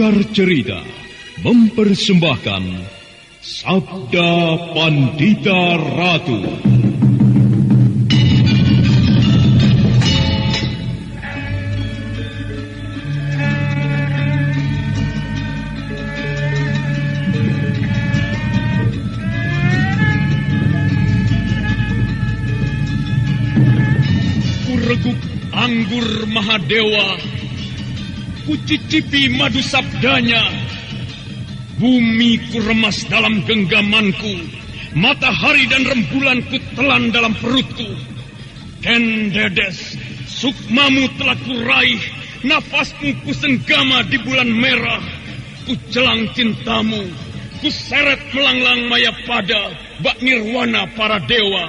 Sanggar Cerita mempersembahkan Sabda Pandita Ratu. Kureguk anggur Mahadewa, kucicipi madu sabdanya. Bumi kuremas dalam genggamanku, matahari dan rembulan kutelan dalam perutku. Ken Dedes, sukmamu telah kuraih, nafasmu kusenggama di bulan merah. Kujelang cintamu, kuseret melanglang maya pada bak nirwana para dewa.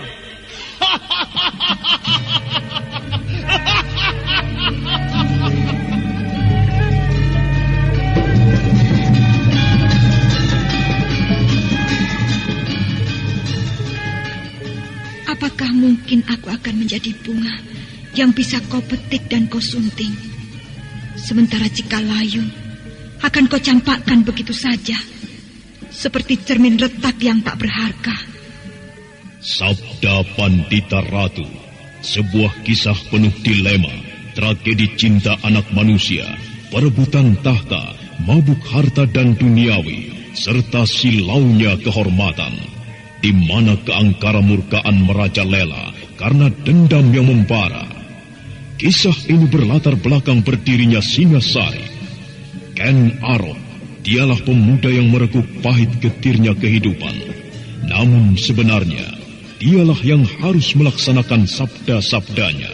Apakah mungkin aku akan menjadi bunga yang bisa kau petik dan kau sunting? Sementara jika layu, akan kau campakkan begitu saja, seperti cermin retak yang tak berharga. Sabda Pandita Ratu, sebuah kisah penuh dilema, tragedi cinta anak manusia, perebutan tahta, mabuk harta dan duniawi, serta silaunya kehormatan. Di mana keangkara murkaan merajalela karena dendam yang membara. Kisah ini berlatar belakang berdirinya Singasari. Ken Arok, dialah pemuda yang merekuk pahit getirnya kehidupan. Namun sebenarnya, dialah yang harus melaksanakan sabda-sabdanya.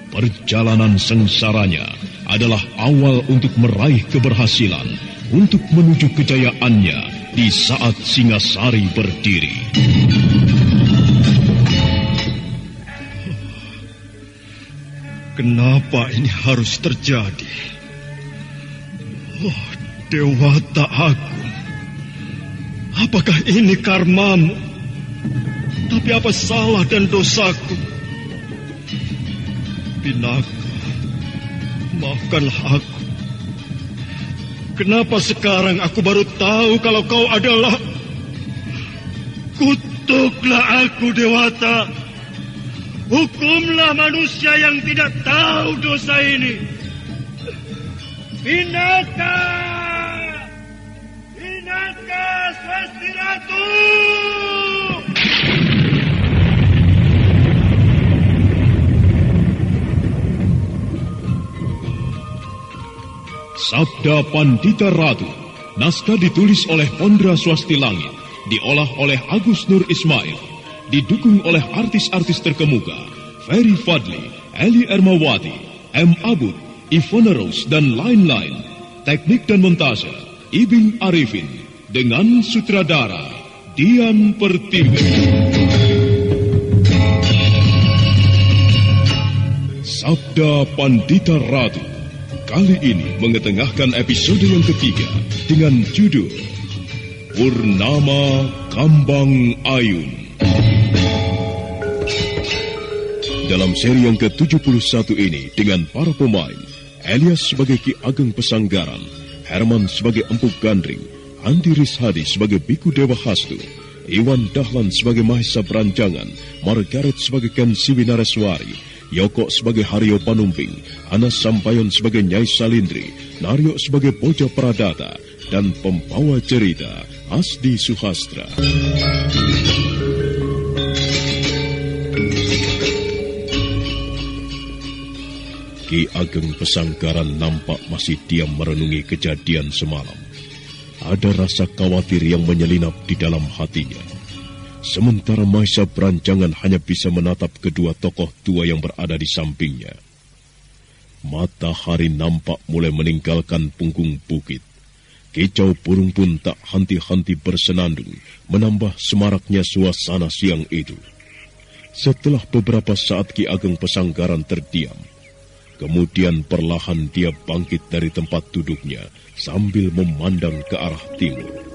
Perjalanan sengsaranya adalah awal untuk meraih keberhasilan, untuk menuju kejayaannya di saat Singasari berdiri. Kenapa ini harus terjadi? Oh, Dewata Agung, apakah ini karmamu? Tapi apa salah dan dosaku? Pinaka, maafkanlah aku. Kenapa sekarang aku baru tahu kalau kau adalah... Kutuklah aku, Dewata. Hukumlah manusia yang tidak tahu dosa ini. Pinaka! Pinaka, Swasti Ratu! Sabda Pandita Ratu, naskah ditulis oleh Pondra Swasti Langit, diolah oleh Agus Nur Ismail, didukung oleh artis-artis terkemuka, Ferry Fadli, Eli Ermawati, M. Abud, Ivana Rose, dan lain-lain. Teknik dan montase, Ibing Arifin, dengan sutradara, Dian Pertiwi. Sabda Pandita Ratu kali ini mengetengahkan episode yang ketiga dengan judul Purnama Kambang Ayun. Dalam seri yang ke-71 ini dengan para pemain Elias sebagai Ki Ageng Pesanggaran, Herman sebagai Empu Gandring, Andi Rishadi sebagai Biku Dewa Hastu, Iwan Dahlan sebagai Mahesa Beranjangan, Margaret sebagai Ken Siwinareswari, Yoko sebagai Haryo Panumping, Anas Sampayon sebagai Nyai Salindri, Naryo sebagai Boja Pradata, dan pembawa cerita Asdi Suhastra. Ki Ageng Pesanggaran nampak masih diam merenungi kejadian semalam. Ada rasa khawatir yang menyelinap di dalam hatinya. Sementara Mahesa Beranjangan hanya bisa menatap kedua tokoh tua yang berada di sampingnya. Matahari nampak mulai meninggalkan punggung bukit. Kicau burung pun tak henti-henti bersenandung, menambah semaraknya suasana siang itu. Setelah beberapa saat Ki Ageng Pesanggaran terdiam, kemudian perlahan dia bangkit dari tempat duduknya sambil memandang ke arah timur.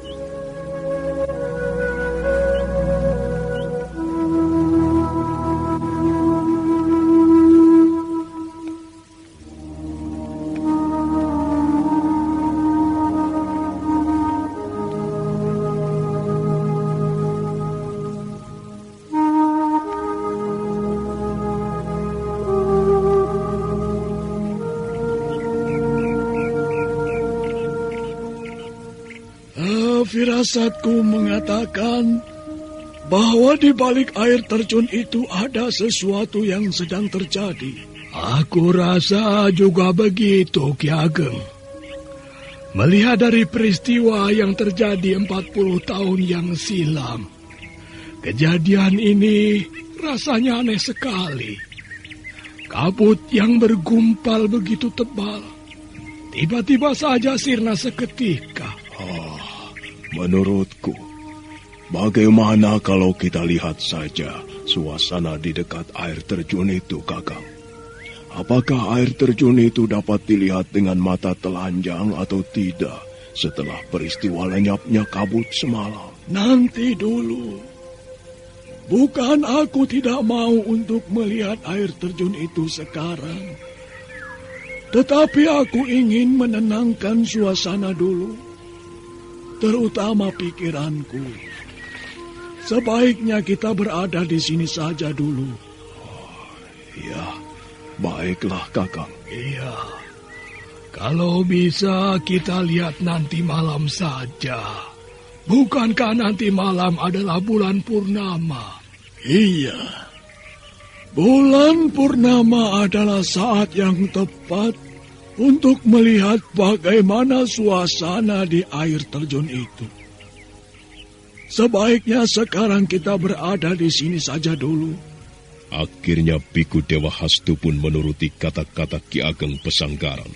Firasatku mengatakan bahwa di balik air terjun itu ada sesuatu yang sedang terjadi. Aku rasa juga begitu, Ki Ageng. Melihat dari peristiwa yang terjadi 40 tahun yang silam, kejadian ini rasanya aneh sekali. Kabut yang bergumpal begitu tebal, tiba-tiba saja sirna seketika. Menurutku, bagaimana kalau kita lihat saja suasana di dekat air terjun itu, Kakang? Apakah air terjun itu dapat dilihat dengan mata telanjang atau tidak setelah peristiwa lenyapnya kabut semalam? Nanti dulu. Bukan aku tidak mau untuk melihat air terjun itu sekarang. Tetapi aku ingin menenangkan suasana dulu. Terutama pikiranku. Sebaiknya kita berada di sini saja dulu. Ya, baiklah Kakang. Iya. Kalau bisa kita lihat nanti malam saja. Bukankah nanti malam adalah bulan purnama? Iya. Bulan purnama adalah saat yang tepat untuk melihat bagaimana suasana di air terjun itu. Sebaiknya sekarang kita berada di sini saja dulu. Akhirnya Biku Dewa Hastu pun menuruti kata-kata Ki Ageng Pesanggaran.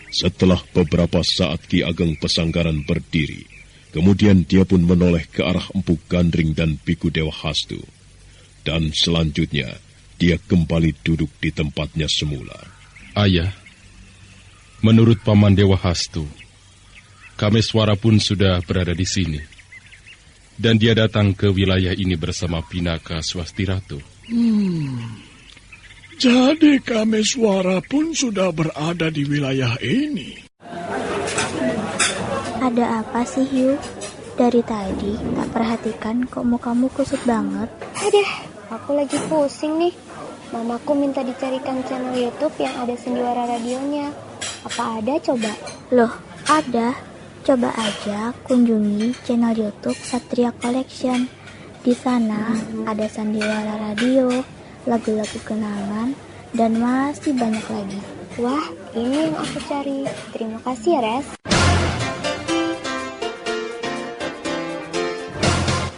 Setelah beberapa saat Ki Ageng Pesanggaran berdiri, kemudian dia pun menoleh ke arah Empu Gandring dan Biku Dewa Hastu. Dan selanjutnya, dia kembali duduk di tempatnya semula. Ayah, menurut Paman Dewa Hastu, Kameswara pun sudah berada di sini. Dan dia datang ke wilayah ini bersama Pinaka Swasti Ratu. Jadi Kameswara pun sudah berada di wilayah ini. Ada apa sih, Yu? Dari tadi tak perhatikan kok mukamu kusut banget. Aduh, aku lagi pusing nih. Mamaku minta dicarikan channel YouTube yang ada Sendiwara radionya. Apa ada coba? Loh, ada. Coba aja kunjungi channel YouTube Satria Collection. Di sana ada Sandiwara Radio, lagu-lagu kenangan, dan masih banyak lagi. Wah, ini yang aku cari. Terima kasih ya, Res.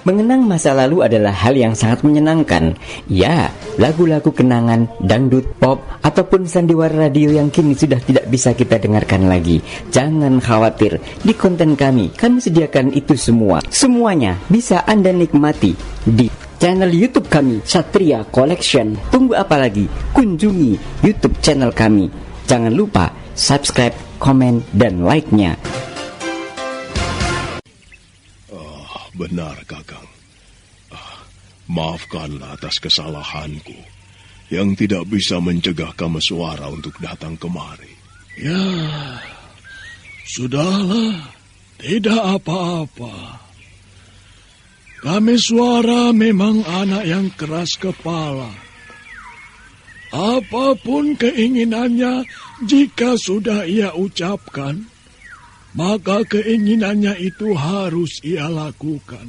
Mengenang masa lalu adalah hal yang sangat menyenangkan. Ya, lagu-lagu kenangan, dangdut, pop, ataupun sandiwara radio yang kini sudah tidak bisa kita dengarkan lagi. Jangan khawatir, di konten kami sediakan itu semua. Semuanya bisa Anda nikmati di channel YouTube kami, Satria Collection. Tunggu apa lagi? Kunjungi YouTube channel kami. Jangan lupa subscribe, komen, dan like-nya. Benar, Kakang. Maafkanlah atas kesalahanku yang tidak bisa mencegah Kameswara untuk datang kemari. Ya, sudahlah. Tidak apa-apa. Kameswara memang anak yang keras kepala. Apapun keinginannya, jika sudah ia ucapkan, maka keinginannya itu harus ia lakukan.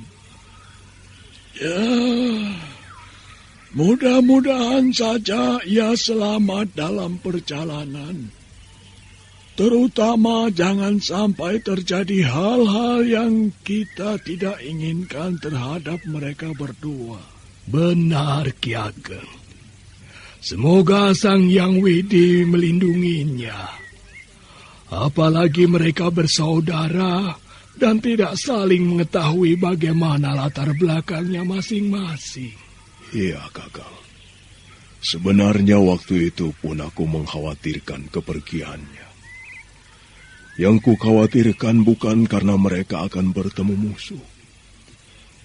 Ya, mudah-mudahan saja ia selamat dalam perjalanan. Terutama jangan sampai terjadi hal-hal yang kita tidak inginkan terhadap mereka berdua. Benar, Ki Ageng. Semoga Sang Hyang Widi melindunginya. Apalagi mereka bersaudara dan tidak saling mengetahui bagaimana latar belakangnya masing-masing. Iya, Kakang. Sebenarnya waktu itu pun aku mengkhawatirkan kepergiannya. Yang kukhawatirkan bukan karena mereka akan bertemu musuh.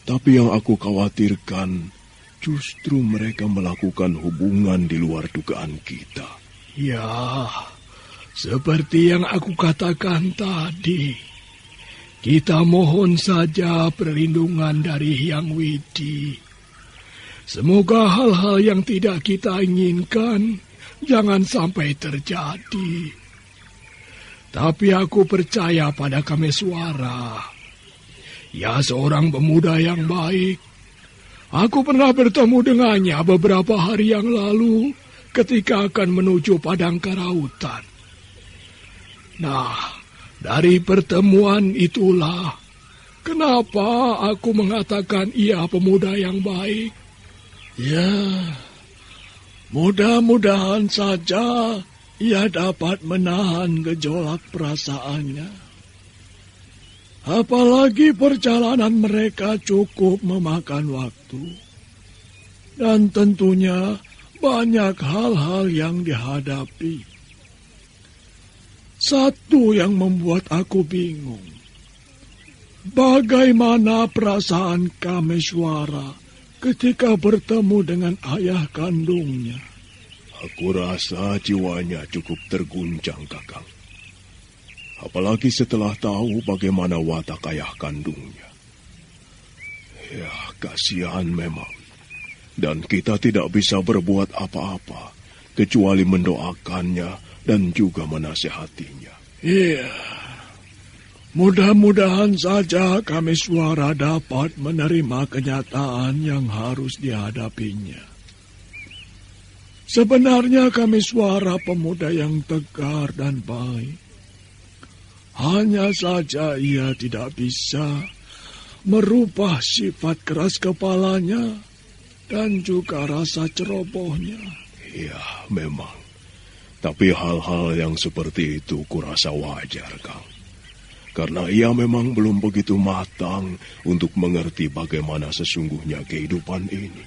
Tapi yang aku khawatirkan justru mereka melakukan hubungan di luar dugaan kita. Ya, seperti yang aku katakan tadi, kita mohon saja perlindungan dari Hyang Widi. Semoga hal-hal yang tidak kita inginkan jangan sampai terjadi. Tapi aku percaya pada Kameswara. Ia seorang pemuda yang baik. Aku pernah bertemu dengannya beberapa hari yang lalu ketika akan menuju padang karautan. Nah, dari pertemuan itulah kenapa aku mengatakan ia pemuda yang baik. Ya, mudah-mudahan saja ia dapat menahan gejolak perasaannya. Apalagi perjalanan mereka cukup memakan waktu. Dan tentunya banyak hal-hal yang dihadapi. Satu yang membuat aku bingung. Bagaimana perasaan Kameswara ketika bertemu dengan ayah kandungnya? Aku rasa jiwanya cukup terguncang, Kakang. Apalagi setelah tahu bagaimana watak ayah kandungnya. Ya, kasihan memang. Dan kita tidak bisa berbuat apa-apa, kecuali mendoakannya dan juga menasehatinya. Iya, mudah-mudahan saja Kameswara dapat menerima kenyataan yang harus dihadapinya. Sebenarnya Kameswara pemuda yang tegar dan baik. Hanya saja ia tidak bisa merubah sifat keras kepalanya dan juga rasa cerobohnya. Ya, memang. Tapi hal-hal yang seperti itu kurasa wajar, Kang. Karena ia memang belum begitu matang untuk mengerti bagaimana sesungguhnya kehidupan ini.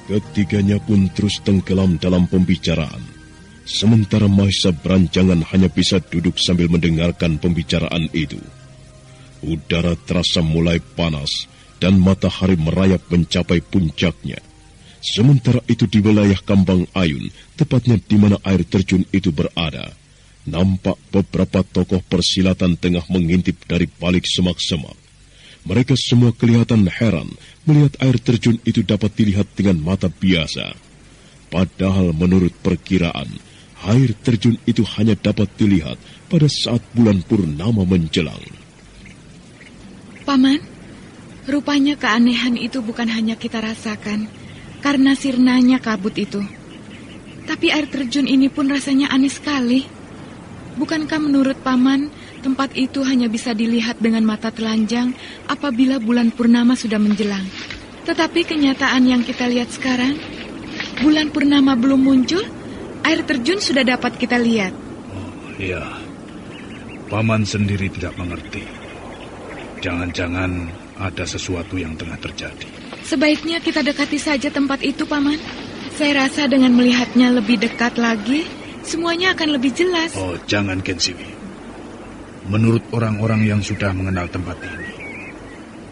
Ketiganya pun terus tenggelam dalam pembicaraan. Sementara Mahesa berancangan hanya bisa duduk sambil mendengarkan pembicaraan itu. Udara terasa mulai panas dan matahari merayap mencapai puncaknya. Sementara itu di wilayah Kambang Ayun, tepatnya di mana air terjun itu berada, nampak beberapa tokoh persilatan tengah mengintip dari balik semak-semak. Mereka semua kelihatan heran melihat air terjun itu dapat dilihat dengan mata biasa. Padahal menurut perkiraan, air terjun itu hanya dapat dilihat pada saat bulan purnama menjelang. Paman, rupanya keanehan itu bukan hanya kita rasakan karena sirnanya kabut itu. Tapi air terjun ini pun rasanya aneh sekali. Bukankah menurut Paman, tempat itu hanya bisa dilihat dengan mata telanjang apabila bulan purnama sudah menjelang. Tetapi kenyataan yang kita lihat sekarang, bulan purnama belum muncul, air terjun sudah dapat kita lihat. Oh, iya, Paman sendiri tidak mengerti. Jangan-jangan ada sesuatu yang tengah terjadi. Sebaiknya kita dekati saja tempat itu, Paman. Saya rasa dengan melihatnya lebih dekat lagi, semuanya akan lebih jelas. Oh, jangan, Kensiwi. Menurut orang-orang yang sudah mengenal tempat ini,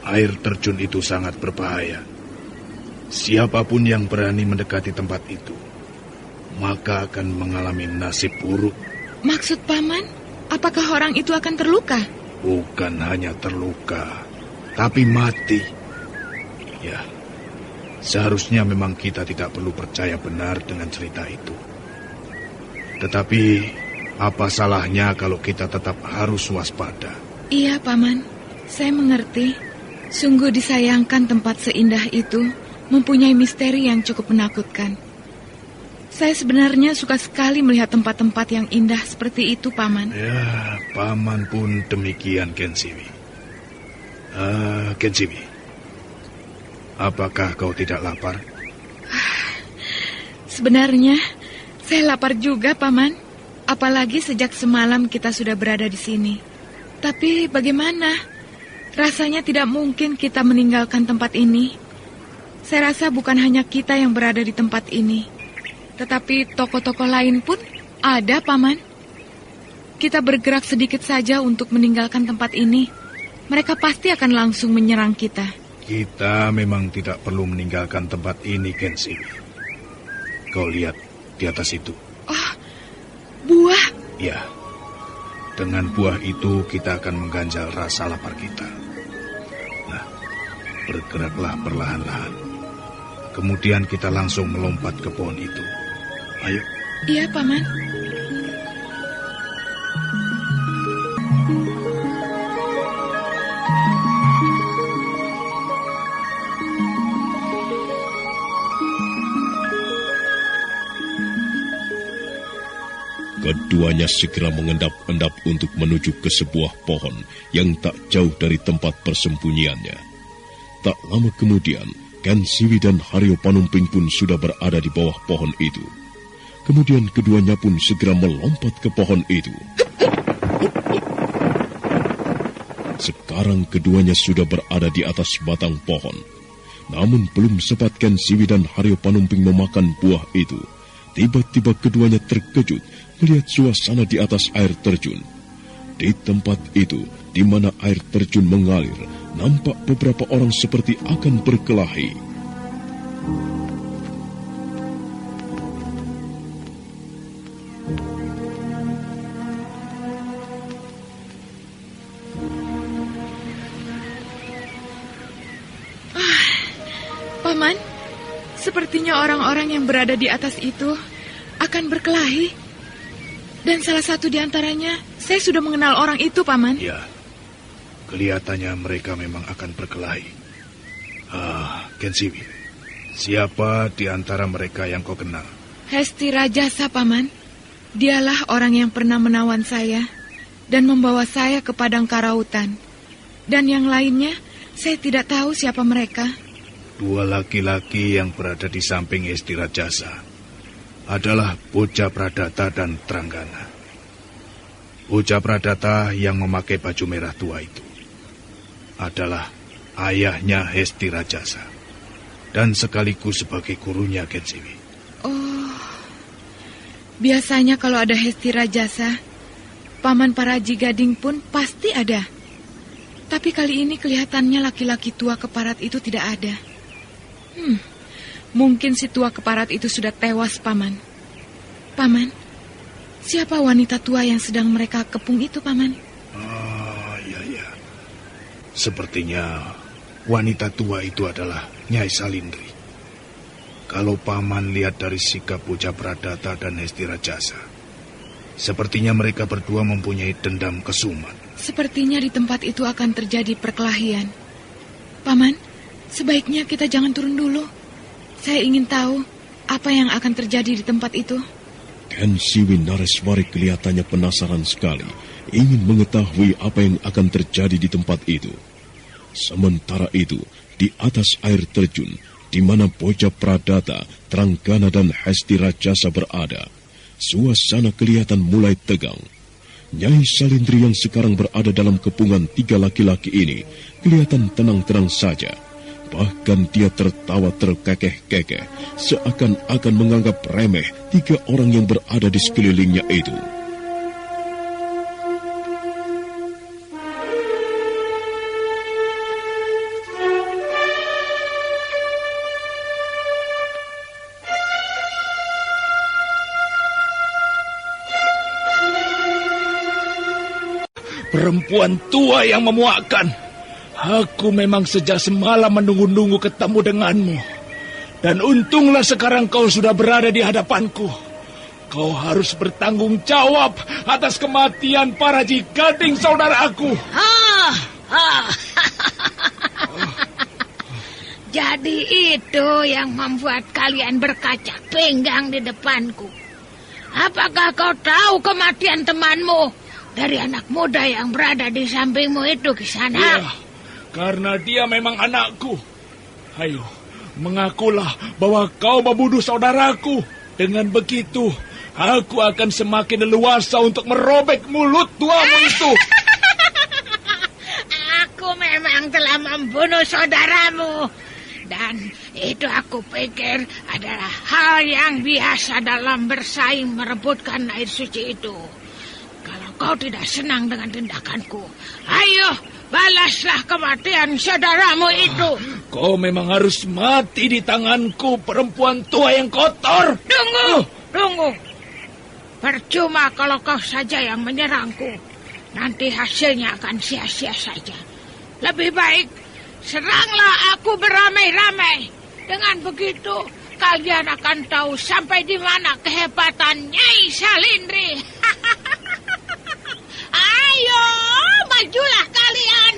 air terjun itu sangat berbahaya. Siapapun yang berani mendekati tempat itu, maka akan mengalami nasib buruk. Maksud Paman, apakah orang itu akan terluka? Bukan hanya terluka, tapi mati. Ya, seharusnya memang kita tidak perlu percaya benar dengan cerita itu. Tetapi apa salahnya kalau kita tetap harus waspada? Iya, Paman. Saya mengerti. Sungguh disayangkan tempat seindah itu mempunyai misteri yang cukup menakutkan. Saya sebenarnya suka sekali melihat tempat-tempat yang indah seperti itu, Paman. Ya, Paman pun demikian, Kensiwi. Kensiwi, apakah kau tidak lapar? Sebenarnya, saya lapar juga, Paman. Apalagi sejak semalam kita sudah berada di sini. Tapi bagaimana? Rasanya tidak mungkin kita meninggalkan tempat ini. Saya rasa bukan hanya kita yang berada di tempat ini. Tetapi tokoh-tokoh lain pun ada, Paman. Kita bergerak sedikit saja untuk meninggalkan tempat ini. Mereka pasti akan langsung menyerang kita. Kita memang tidak perlu meninggalkan tempat ini, Kensiwi. Kau lihat di atas itu. Oh, buah. Ya, dengan buah itu kita akan mengganjal rasa lapar kita. Nah, bergeraklah perlahan-lahan. Kemudian kita langsung melompat ke pohon itu. Ayo. Iya, Paman. Keduanya segera mengendap-endap untuk menuju ke sebuah pohon yang tak jauh dari tempat persembunyiannya. Tak lama kemudian, Kensiwi dan Haryo Panumping pun sudah berada di bawah pohon itu. Kemudian keduanya pun segera melompat ke pohon itu. Sekarang keduanya sudah berada di atas batang pohon. Namun belum sempat Kensiwi dan Haryo Panumping memakan buah itu. Tiba-tiba keduanya terkejut melihat suasana di atas air terjun. Di tempat itu, di mana air terjun mengalir, nampak beberapa orang seperti akan berkelahi. Paman, sepertinya orang-orang yang berada di atas itu akan berkelahi. Dan salah satu di antaranya, saya sudah mengenal orang itu, Paman. Ya, kelihatannya mereka memang akan berkelahi. Kensiwi, siapa di antara mereka yang kau kenal? Hesti Rajasa, Paman. Dialah orang yang pernah menawan saya dan membawa saya ke padang karautan. Dan yang lainnya, saya tidak tahu siapa mereka. Dua laki-laki yang berada di samping Hesti Rajasa adalah Bocah Pradata dan Tranggana. Bocah Pradata yang memakai baju merah tua itu adalah ayahnya Hesti Rajasa dan sekaligus sebagai gurunya Kensiwi. Oh, biasanya kalau ada Hesti Rajasa, Paman Paraji Gading pun pasti ada. Tapi kali ini kelihatannya laki-laki tua keparat itu tidak ada. Mungkin si tua keparat itu sudah tewas, Paman. Paman, siapa wanita tua yang sedang mereka kepung itu, Paman? Ya. Sepertinya wanita tua itu adalah Nyai Salindri. Kalau Paman lihat dari sikap Bocah Pradata dan Hesti Rajasa, sepertinya mereka berdua mempunyai dendam kesumat. Sepertinya di tempat itu akan terjadi perkelahian. Paman, sebaiknya kita jangan turun dulu. Saya ingin tahu apa yang akan terjadi di tempat itu. Kensiwi Nareswari kelihatannya penasaran sekali, ingin mengetahui apa yang akan terjadi di tempat itu. Sementara itu, di atas air terjun, di mana Bocah Pradata, Tranggana dan Hesti Rajasa berada, suasana kelihatan mulai tegang. Nyai Salindri yang sekarang berada dalam kepungan tiga laki-laki ini kelihatan tenang-tenang saja. Bahkan dia tertawa terkekeh-kekeh, seakan-akan menganggap remeh tiga orang yang berada di sekelilingnya itu. Perempuan tua yang memuakkan. Aku memang sejak semalam menunggu-nunggu ketemu denganmu. Dan untunglah sekarang kau sudah berada di hadapanku. Kau harus bertanggung jawab atas kematian Paraji Gading saudaraku. Jadi itu yang membuat kalian berkaca pinggang di depanku. Apakah kau tahu kematian temanmu dari anak muda yang berada di sampingmu itu, Kisana? Iya. Karena dia memang anakku. Ayo, mengakulah bahwa kau membunuh saudaraku. Dengan begitu, aku akan semakin leluasa untuk merobek mulut tuamu itu. Aku memang telah membunuh saudaramu. Dan itu aku pikir adalah hal yang biasa dalam bersaing merebutkan air suci itu. Kalau kau tidak senang dengan tindakanku, ayo balaslah kematian saudaramu itu. Kau memang harus mati di tanganku, perempuan tua yang kotor. Tunggu. Percuma kalau kau saja yang menyerangku. Nanti hasilnya akan sia-sia saja. Lebih baik seranglah aku beramai-ramai. Dengan begitu, kalian akan tahu sampai di mana kehebatan Nyai Salindri. Ayo, majulah kalian.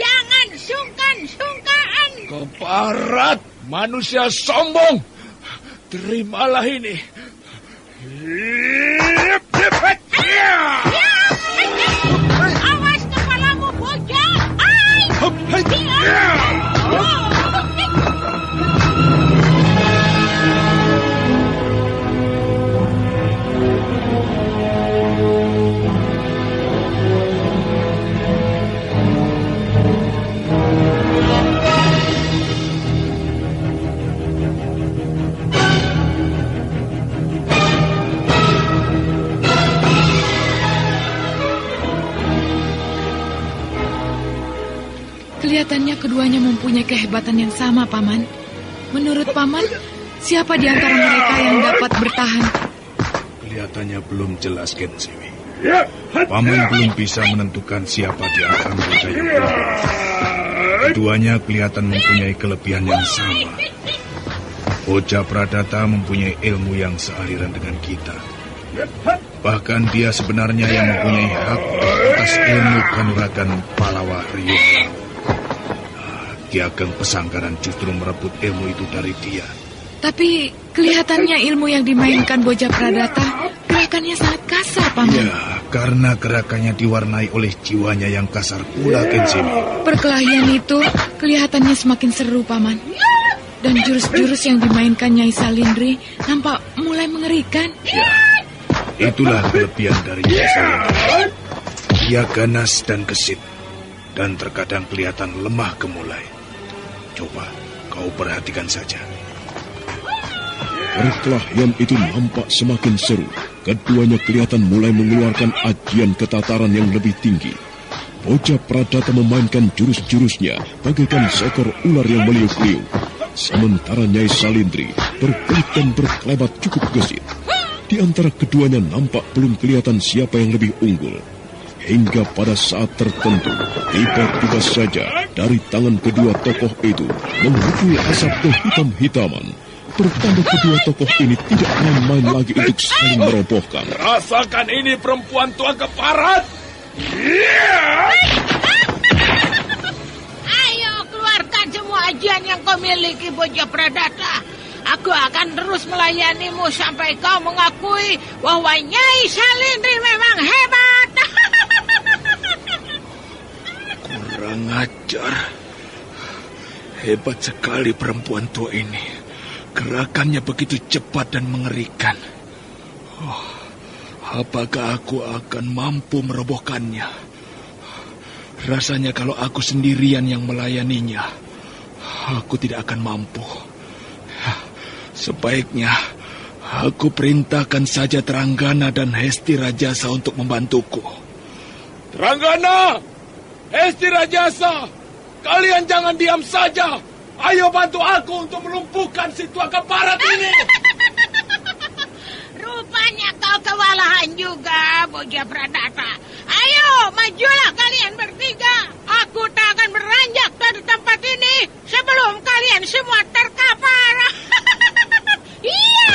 Jangan sungkan-sungkan. Keparat, manusia sombong. Terimalah ini. Awas kepalamu, bocah. Kelihatannya keduanya mempunyai kehebatan yang sama, Paman. Menurut Paman, siapa di antara mereka yang dapat bertahan? Kelihatannya belum jelas, Kensiwi. Paman belum bisa menentukan siapa di antara mereka yang unggul. Keduanya kelihatan mempunyai kelebihan yang sama. Bocah Pradata mempunyai ilmu yang sealiran dengan kita. Bahkan dia sebenarnya yang mempunyai hak atas ilmu kanuragan Palawa Ryuga. Ki Ageng Pesanggaran justru merebut ilmu itu dari dia. Tapi kelihatannya ilmu yang dimainkan Bocah Pradata gerakannya sangat kasar, Paman. Ya, karena gerakannya diwarnai oleh jiwanya yang kasar pula, Kensiwi. Perkelahian itu kelihatannya semakin seru, Paman. Dan jurus-jurus yang dimainkan Nyai Salindri nampak mulai mengerikan. Ya, itulah kelebihan dari Nyai Salindri. Dia ganas dan gesit, dan terkadang kelihatan lemah gemulai. Coba kau perhatikan saja. Perkelahian itu nampak semakin seru. Keduanya kelihatan mulai mengeluarkan ajian ketataran yang lebih tinggi. Bocah Pradata memainkan jurus-jurusnya bagaikan seekor ular yang meliuk-liuk. Sementara Nyai Salindri berkelit dan berkelebat cukup gesit. Di antara keduanya nampak belum kelihatan siapa yang lebih unggul. Hingga pada saat tertentu, tiba-tiba saja dari tangan kedua tokoh itu mengumpul asap kehitam-hitaman. Pertanda kedua tokoh ini tidak main-main lagi untuk saling merobohkan. Rasakan ini, perempuan tua keparat. Ayo keluarkan semua ajian yang kau miliki, Bocah Pradata. Aku akan terus melayanimu sampai kau mengakui bahwa Nyai Salindri memang hebat. Kurang ajar. Hebat sekali perempuan tua ini. Gerakannya begitu cepat dan mengerikan. Apakah aku akan mampu merobohkannya? Rasanya kalau aku sendirian yang melayaninya, aku tidak akan mampu. Sebaiknya aku perintahkan saja Teranggana dan Hesti Rajasa untuk membantuku. Teranggana! Hesti Rajasa! Kalian jangan diam saja! Ayo bantu aku untuk melumpuhkan si tua keparat ini! Rupanya kau kewalahan juga, Bocah Pradata. Ayo, majulah kalian bertiga. Aku tak akan beranjak dari tempat ini sebelum kalian semua terkapar. Iya!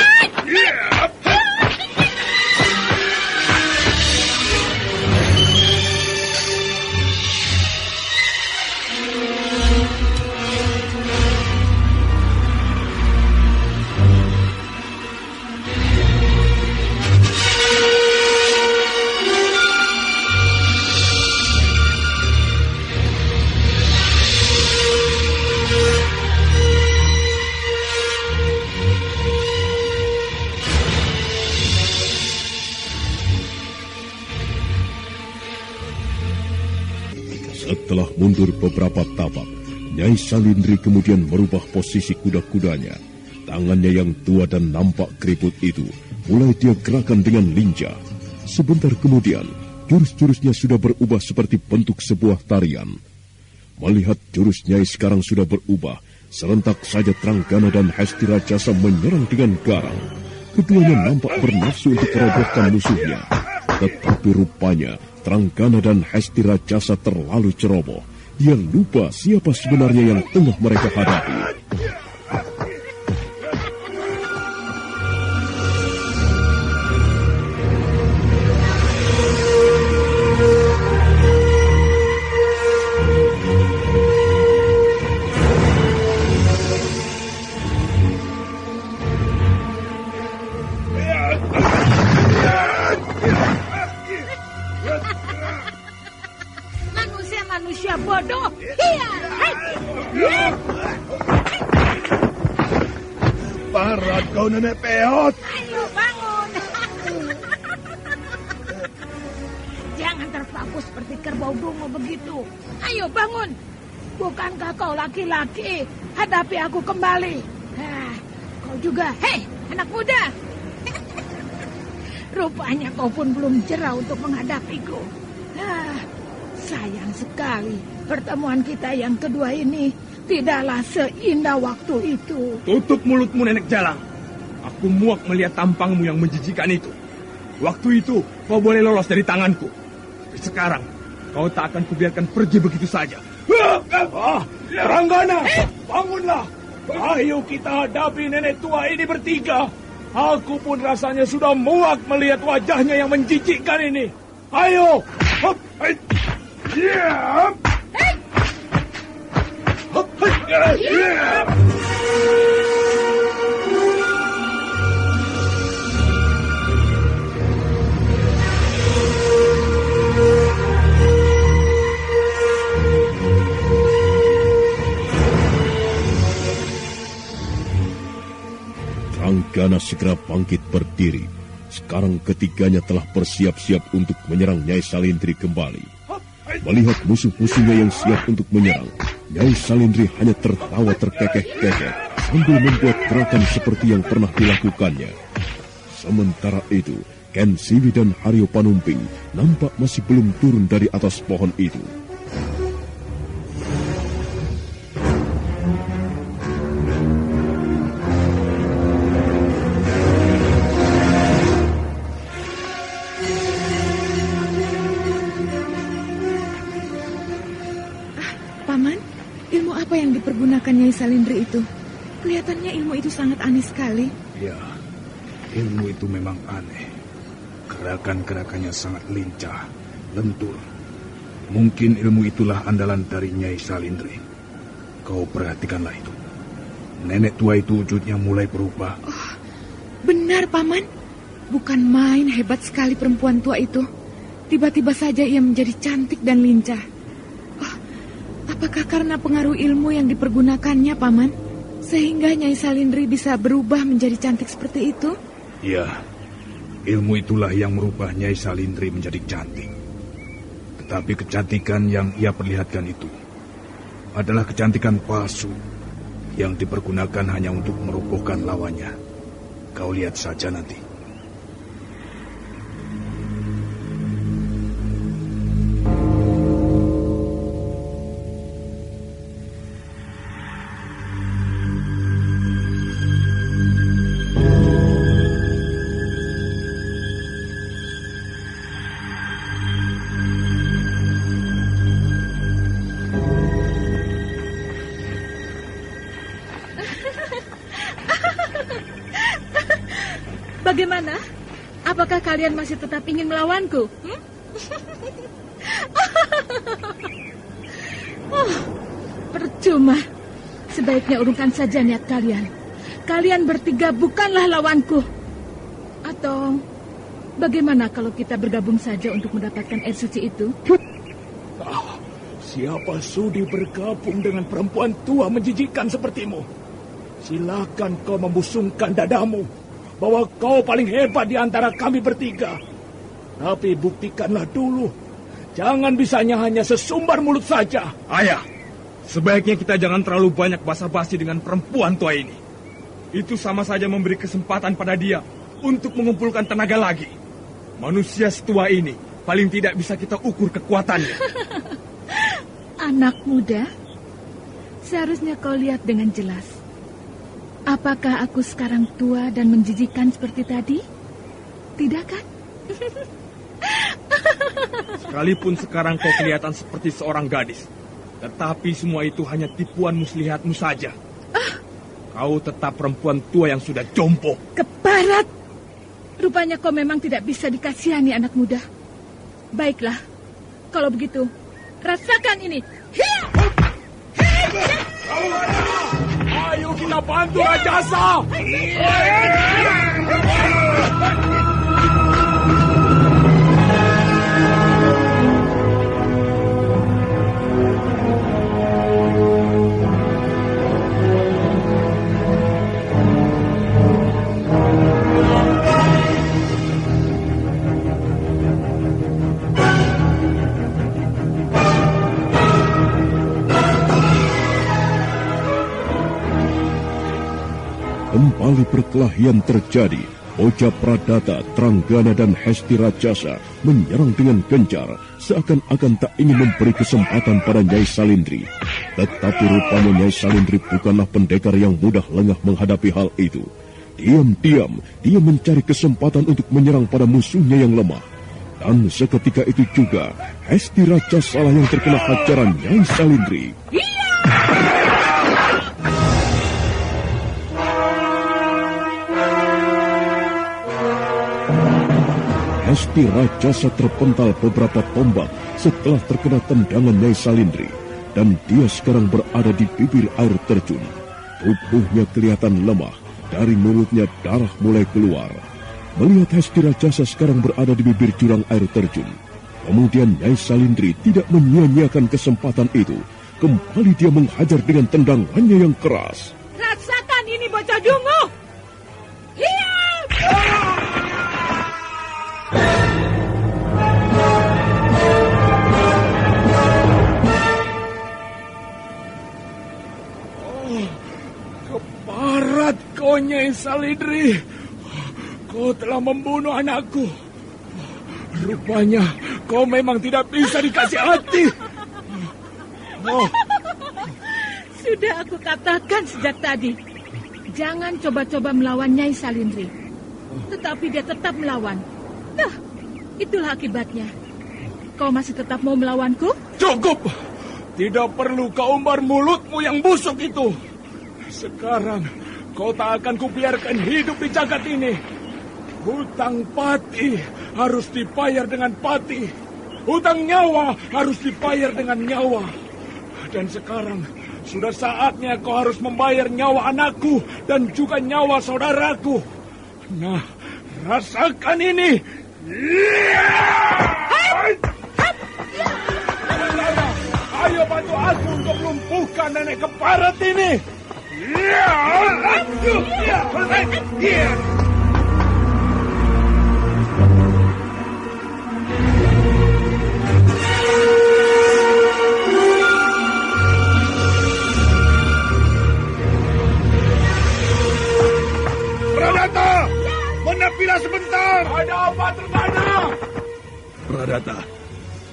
Setelah mundur beberapa tapak, Nyai Salindri kemudian merubah posisi kuda-kudanya. Tangannya yang tua dan nampak keriput itu mulai dia gerakan dengan lincah. Sebentar kemudian, jurus-jurusnya sudah berubah seperti bentuk sebuah tarian. Melihat jurus Nyai sekarang sudah berubah, serentak saja Tranggana dan Hesti Rajasa menyerang dengan garang. Keduanya nampak bernafsu untuk merobohkan musuhnya. Tetapi rupanya Tranggana dan Hesti Rajasa terlalu ceroboh. Dia lupa siapa sebenarnya yang tengah mereka hadapi. Manusia bodoh. Parah kau nenek peot. Ayo bangun. Jangan terpaku seperti kerbau dungu begitu. Ayo bangun. Bukankah kau laki-laki? Hadapi aku kembali. Kau juga. Hei, anak muda. Rupanya kau pun belum jera untuk menghadapiku. Sayang sekali, pertemuan kita yang kedua ini tidaklah seindah waktu itu. Tutup mulutmu, Nenek Jalang. Aku muak melihat tampangmu yang menjijikan itu. Waktu itu, kau boleh lolos dari tanganku. Tapi sekarang, kau tak akan kubiarkan pergi begitu saja. Tranggana, bangunlah. Ayo kita hadapi nenek tua ini bertiga. Aku pun rasanya sudah muak melihat wajahnya yang menjijikkan ini. Ayo! Hop, hai. Yeah. Hey. Hop, hai. Yeah. Tranggana segera bangkit berdiri. Sekarang ketiganya telah bersiap-siap untuk menyerang Nyai Salindri kembali. Melihat musuh-musuhnya yang siap untuk menyerang, Nyai Salindri hanya tertawa terkekeh-kekeh sambil membuat gerakan seperti yang pernah dilakukannya. Sementara itu, Ken Siwi dan Haryo Panumping nampak masih belum turun dari atas pohon itu. Pergunakan Nyai Salindri itu. Kelihatannya ilmu itu sangat aneh sekali. Ya, ilmu itu memang aneh. Gerakan-gerakannya sangat lincah, lentur. Mungkin ilmu itulah andalan dari Nyai Salindri. Kau perhatikanlah itu. Nenek tua itu wujudnya mulai berubah. Oh, benar, Paman. Bukan main hebat sekali perempuan tua itu. Tiba-tiba saja ia menjadi cantik dan lincah. Apakah karena pengaruh ilmu yang dipergunakannya, Paman? Sehingga Nyai Salindri bisa berubah menjadi cantik seperti itu? Ya, ilmu itulah yang merubah Nyai Salindri menjadi cantik. Tetapi kecantikan yang ia perlihatkan itu adalah kecantikan palsu yang dipergunakan hanya untuk merobohkan lawannya. Kau lihat saja nanti. Bagaimana? Apakah kalian masih tetap ingin melawanku? Percuma. Sebaiknya urungkan saja niat kalian. Kalian bertiga bukanlah lawanku. Atau bagaimana kalau kita bergabung saja untuk mendapatkan air suci itu? Siapa sudi bergabung dengan perempuan tua menjijikkan sepertimu? Silakan kau membusungkan dadamu bahwa kau paling hebat di antara kami bertiga. Tapi buktikanlah dulu. Jangan bisanya hanya sesumbar mulut saja. Ayah, Sebaiknya kita jangan terlalu banyak basa-basi dengan perempuan tua ini. Itu sama saja memberi kesempatan pada dia untuk mengumpulkan tenaga lagi. Manusia setua ini paling tidak bisa kita ukur kekuatannya. Anak muda, seharusnya kau lihat dengan jelas. Apakah aku sekarang tua dan menjijikan seperti tadi? Tidak kan? Sekalipun sekarang kau kelihatan seperti seorang gadis, tetapi semua itu hanya tipuan muslihatmu saja. Kau tetap perempuan tua yang sudah jompo. Keparat! Rupanya kau memang tidak bisa dikasihani anak muda. Baiklah, kalau begitu, rasakan ini. Ayo kita bantu Rajasa! Kembali perkelahian terjadi. Oja Pradata, Tranggana, dan Hesti Rajasa menyerang dengan gencar, seakan-akan tak ingin memberi kesempatan pada Nyai Salindri. Tetapi rupanya Nyai Salindri bukanlah pendekar yang mudah lengah menghadapi hal itu. Diam-diam, dia mencari kesempatan untuk menyerang pada musuhnya yang lemah. Dan seketika itu juga, Hesti Rajasa lah yang terkena hajaran Nyai Salindri. Hesti Rajasa terpental beberapa tombak setelah terkena tendangan Nyai Salindri, dan dia sekarang berada di bibir air terjun. Tubuhnya kelihatan lemah, dari mulutnya darah mulai keluar. Melihat Hesti Rajasa sekarang berada di bibir jurang air terjun, kemudian Nyai Salindri tidak menyia-nyiakan kesempatan itu. Kembali dia menghajar dengan tendangannya yang keras. Rasakan ini, bocah dungu! Hiya! Keparat kau, Nyai Salindri. Kau telah membunuh anakku. Rupanya kau memang tidak bisa dikasih hati. Sudah aku katakan sejak tadi, jangan coba-coba melawan Nyai Salindri. Tetapi dia tetap melawan. Nah, itulah akibatnya. Kau masih tetap mau melawanku? Cukup! Tidak perlu kau umbar mulutmu yang busuk itu. Sekarang kau tak akan kubiarkan hidup di jagat ini. Hutang pati harus dibayar dengan pati. Hutang nyawa harus dibayar dengan nyawa. Dan sekarang sudah saatnya kau harus membayar nyawa anakku dan juga nyawa saudaraku. Nah, rasakan ini. Ayo bantu aku untuk lumpuhkan nenek keparat ini. Pradata, menepilah sebentar. Ada apa, Tranggana? Pradata,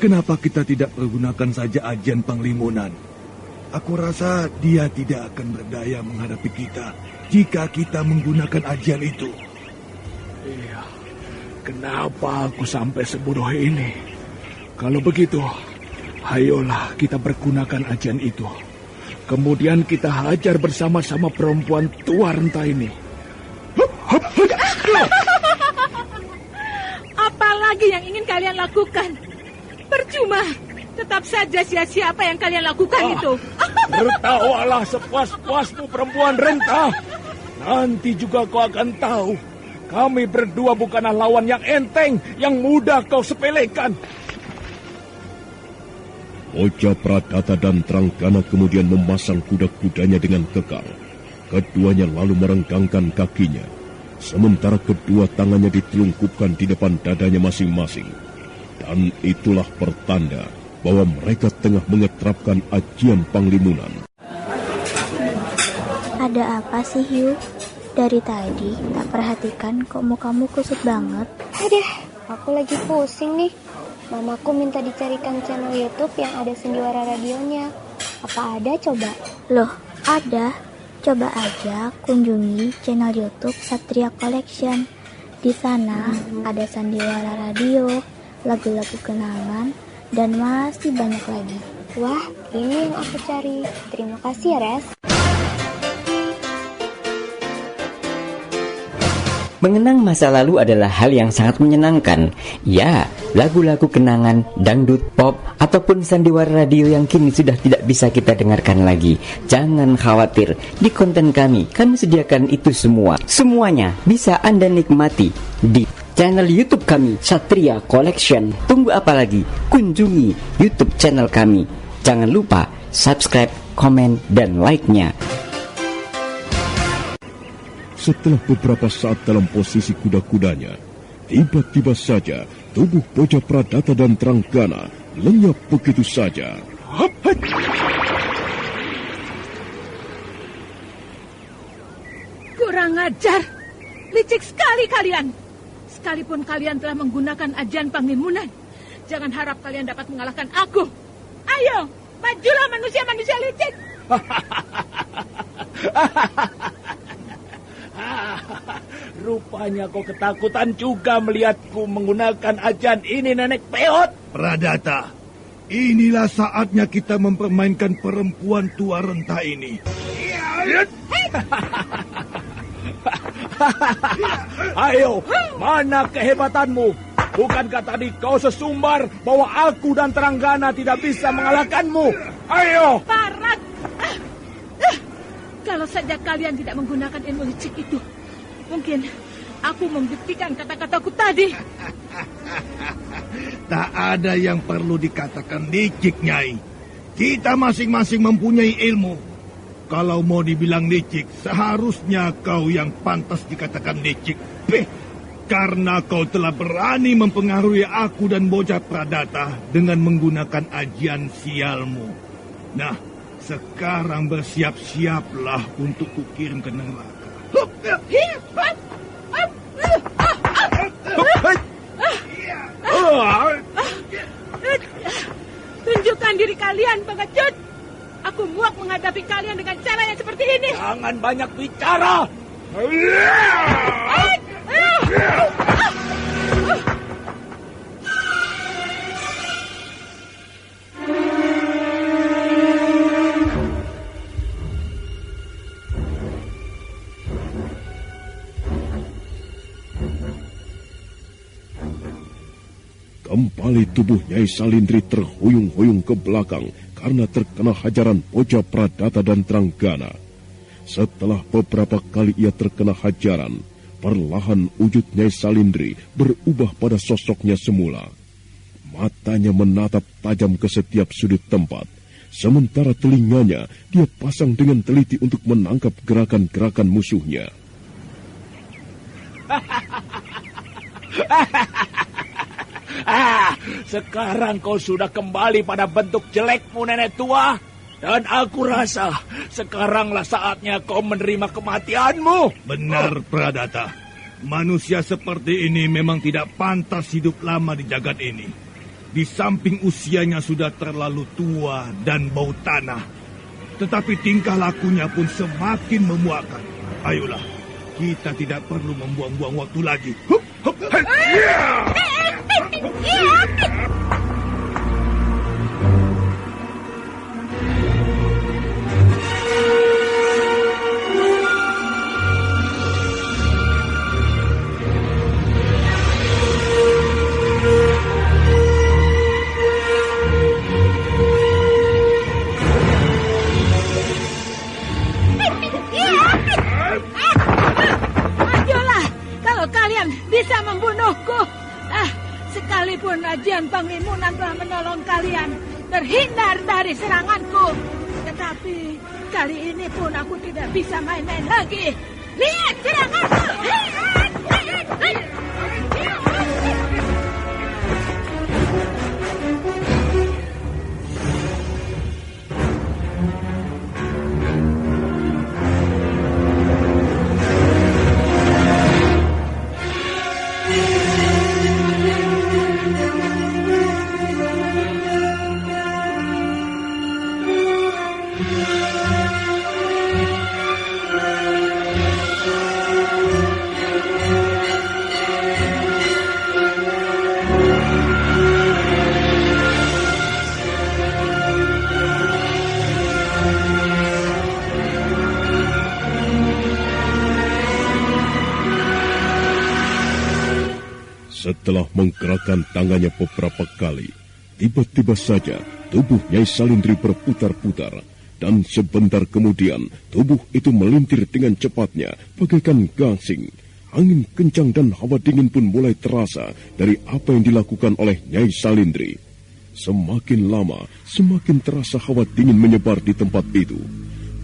kenapa kita tidak menggunakan saja ajian Panglimunan? Aku rasa dia tidak akan berdaya menghadapi kita jika kita menggunakan ajian itu. Iya, kenapa aku sampai sebodoh ini? Kalau begitu, ayolah kita pergunakan ajian itu. Kemudian kita hajar bersama-sama perempuan tua renta ini. Apalagi yang ingin kalian lakukan? Percuma. Tetap saja sia-sia apa yang kalian lakukan itu. Tertawalah sepuas-puasmu, perempuan renta. Nanti juga kau akan tahu. Kami berdua bukanlah lawan yang enteng, yang mudah kau sepelekan. Oja Pradata dan Tranggana kemudian memasang kuda-kudanya dengan kekar. Keduanya lalu merenggangkan kakinya, sementara kedua tangannya ditelungkupkan di depan dadanya masing-masing. Dan itulah pertanda bahwa mereka tengah mengeterapkan ajian Panglimunan. Ada apa sih, Yu? Dari tadi tak perhatikan kok mukamu kusut banget. Aduh, aku lagi pusing nih. Mamaku minta dicarikan channel YouTube yang ada sendiwara radionya. Apa ada coba? Loh, ada. Coba aja kunjungi channel YouTube Satria Collection. Di sana ada sandiwara radio, lagu-lagu kenangan, dan masih banyak lagi. Wah, ini yang aku cari. Terima kasih ya, Res. Mengenang masa lalu adalah hal yang sangat menyenangkan. Ya, lagu-lagu kenangan, dangdut, pop, ataupun sandiwara radio yang kini sudah tidak bisa kita dengarkan lagi. Jangan khawatir, di konten kami sediakan itu semua. Semuanya bisa Anda nikmati di channel YouTube kami, Satria Collection. Tunggu apa lagi? Kunjungi YouTube channel kami. Jangan lupa subscribe, komen, dan like-nya. Setelah beberapa saat dalam posisi kuda-kudanya, tiba-tiba saja tubuh Boja Pradata dan Tranggana lenyap begitu saja. Kurang ajar, licik sekali kalian. Sekalipun kalian telah menggunakan ajian Panglimunan, jangan harap kalian dapat mengalahkan aku. Ayo, majulah manusia-manusia licik. Rupanya kau ketakutan juga melihatku menggunakan ajian ini, Nenek Peot. Pradata, inilah saatnya kita mempermainkan perempuan tua renta ini. Ayo, mana kehebatanmu? Bukankah tadi kau sesumbar bahwa aku dan Tranggana tidak bisa mengalahkanmu? Ayo! Parat! Kalau saja kalian tidak menggunakan ilmu licik itu, mungkin aku membuktikan kata-kataku tadi. Tak ada yang perlu dikatakan licik, Nyai. Kita masing-masing mempunyai ilmu. Kalau mau dibilang licik, seharusnya kau yang pantas dikatakan licik. Karena kau telah berani mempengaruhi aku dan Boja Pradata dengan menggunakan ajian sialmu. Nah, sekarang bersiap-siaplah untuk kukirim ke neraka. Tunjukkan diri kalian, pengecut. Aku muak menghadapi kalian dengan cara yang seperti ini. Jangan banyak bicara. Kembali tubuh Nyai Salindri terhuyung-huyung ke belakang karena terkena hajaran Boja Pradata dan Tranggana. Setelah beberapa kali ia terkena hajaran, perlahan wujud Nyai Salindri berubah pada sosoknya semula. Matanya menatap tajam ke setiap sudut tempat, sementara telinganya dia pasang dengan teliti untuk menangkap gerakan-gerakan musuhnya. Sekarang kau sudah kembali pada bentuk jelekmu, nenek tua. Dan aku rasa sekaranglah saatnya kau menerima kematianmu. Benar, Pradata. Manusia seperti ini memang tidak pantas hidup lama di jagat ini. Di samping usianya sudah terlalu tua dan bau tanah. Tetapi tingkah lakunya pun semakin memuakkan. Ayolah, kita tidak perlu membuang-buang waktu lagi. Ayolah, kalau kalian bisa membunuhku. Sekalipun ajian Panglimunan telah menolong kalian terhindar dari seranganku. Tetapi kali ini pun aku tidak bisa main-main lagi. Lihat seranganku! Setelah menggerakkan tangannya beberapa kali, tiba-tiba saja tubuh Nyai Salindri berputar-putar, dan sebentar kemudian tubuh itu melintir dengan cepatnya bagaikan gasing. Angin kencang dan hawa dingin pun mulai terasa dari apa yang dilakukan oleh Nyai Salindri. Semakin lama, semakin terasa hawa dingin menyebar di tempat itu.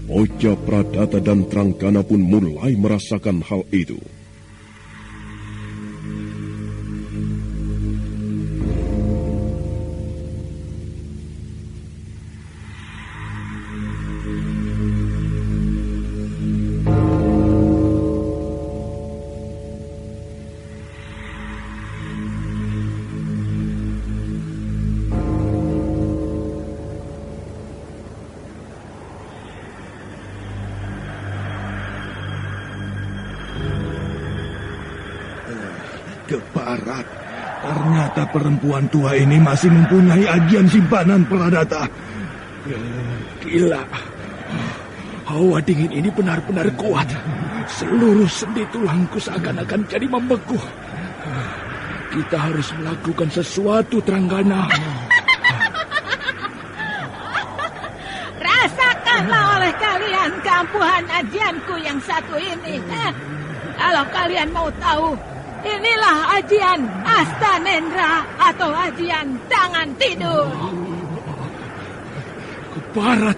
Boja Pradata dan Tranggana pun mulai merasakan hal itu. Ke barat. Ternyata perempuan tua ini masih mempunyai ajian simpanan Pradata. Gila. Hawa dingin ini benar-benar kuat. Seluruh sendi tulangku seakan-akan jadi membeku. Kita harus melakukan sesuatu, Tranggana. Rasakanlah oleh kalian keampuhan ajianku yang satu ini. Kalau kalian mau tahu, inilah ajian Astanendra atau ajian tangan tidur. Ke barat,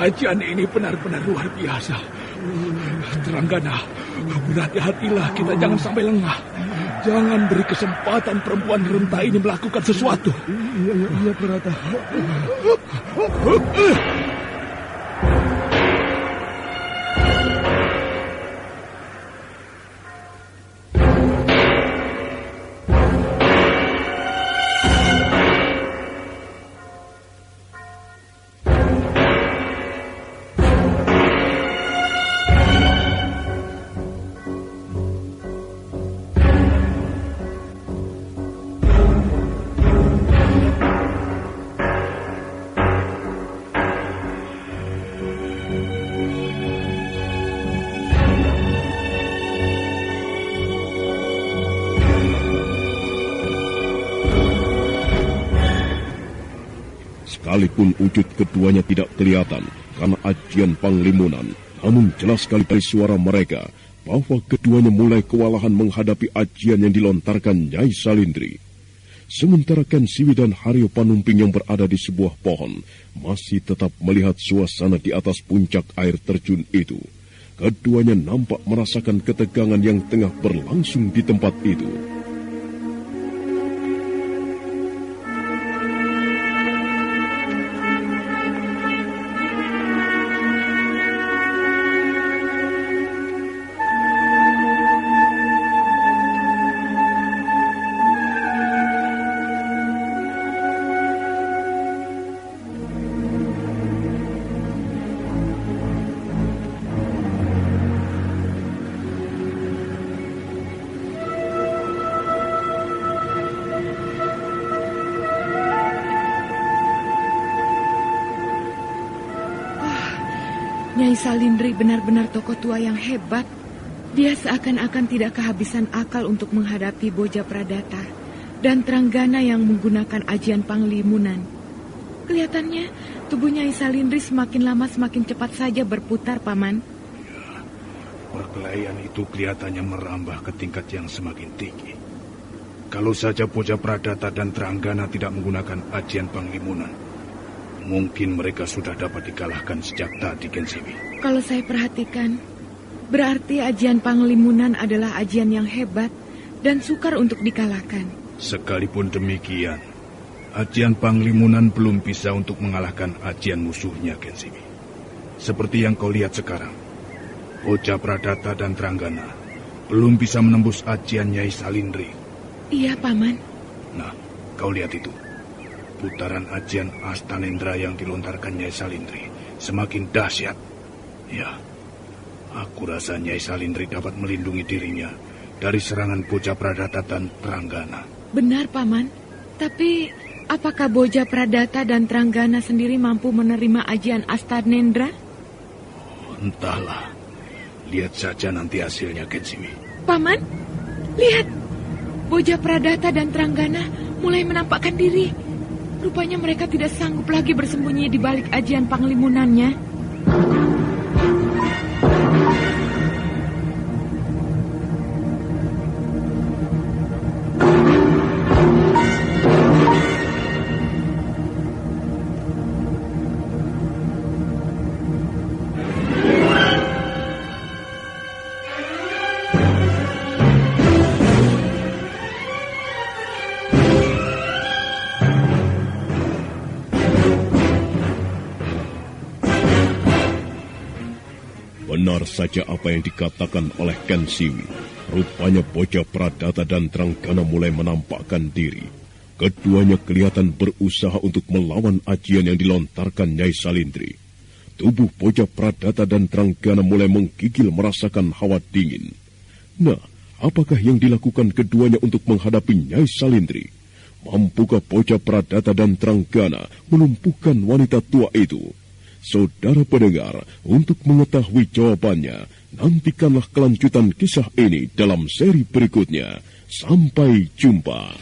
ajian ini benar-benar luar biasa. Tranggana, berhati-hatilah, kita jangan sampai lengah. Jangan beri kesempatan perempuan renta ini melakukan sesuatu. Iya, Pradata. Sekalipun wujud keduanya tidak kelihatan karena ajian Panglimunan, namun jelas sekali dari suara mereka bahwa keduanya mulai kewalahan menghadapi ajian yang dilontarkan Nyai Salindri. Sementara Ken Siwi dan Haryo Panumping yang berada di sebuah pohon masih tetap melihat suasana di atas puncak air terjun itu. Keduanya nampak merasakan ketegangan yang tengah berlangsung di tempat itu. Nyai Salindri benar-benar tokoh tua yang hebat. Dia seakan-akan tidak kehabisan akal untuk menghadapi Boja Pradata dan Tranggana yang menggunakan ajian Panglimunan. Kelihatannya tubuh Nyai Salindri semakin lama semakin cepat saja berputar, Paman. Ya, perkelahian itu kelihatannya merambah ke tingkat yang semakin tinggi. Kalau saja Boja Pradata dan Tranggana tidak menggunakan ajian Panglimunan, mungkin mereka sudah dapat dikalahkan sejak tadi, Ken Siwi. Kalau saya perhatikan, berarti ajian Panglimunan adalah ajian yang hebat dan sukar untuk dikalahkan. Sekalipun demikian, ajian Panglimunan belum bisa untuk mengalahkan ajian musuhnya, Ken Siwi. Seperti yang kau lihat sekarang, Boja Pradata dan Tranggana belum bisa menembus ajian Nyai Salindri. Iya, Paman. Nah, kau lihat itu. Putaran ajian Astanendra yang dilontarkan Nyai Salindri semakin dahsyat. Ya, aku rasa Nyai Salindri dapat melindungi dirinya dari serangan Boja Pradata dan Tranggana. Benar, Paman. Tapi apakah Boja Pradata dan Tranggana sendiri mampu menerima ajian Astanendra? Oh, entahlah. Lihat saja nanti hasilnya, Ken Siwi. Paman, lihat. Boja Pradata dan Tranggana mulai menampakkan diri. Rupanya mereka tidak sanggup lagi bersembunyi di balik ajian panglimunannya. Benar saja apa yang dikatakan oleh Ken Siwi. Rupanya Boja Pradata dan Tranggana mulai menampakkan diri. Keduanya kelihatan berusaha untuk melawan ajian yang dilontarkan Nyai Salindri. Tubuh Boja Pradata dan Tranggana mulai menggigil merasakan hawa dingin. Nah, apakah yang dilakukan keduanya untuk menghadapi Nyai Salindri? Mampukah Boja Pradata dan Tranggana melumpuhkan wanita tua itu? Saudara pendengar, untuk mengetahui jawabannya, nantikanlah kelanjutan kisah ini dalam seri berikutnya. Sampai jumpa.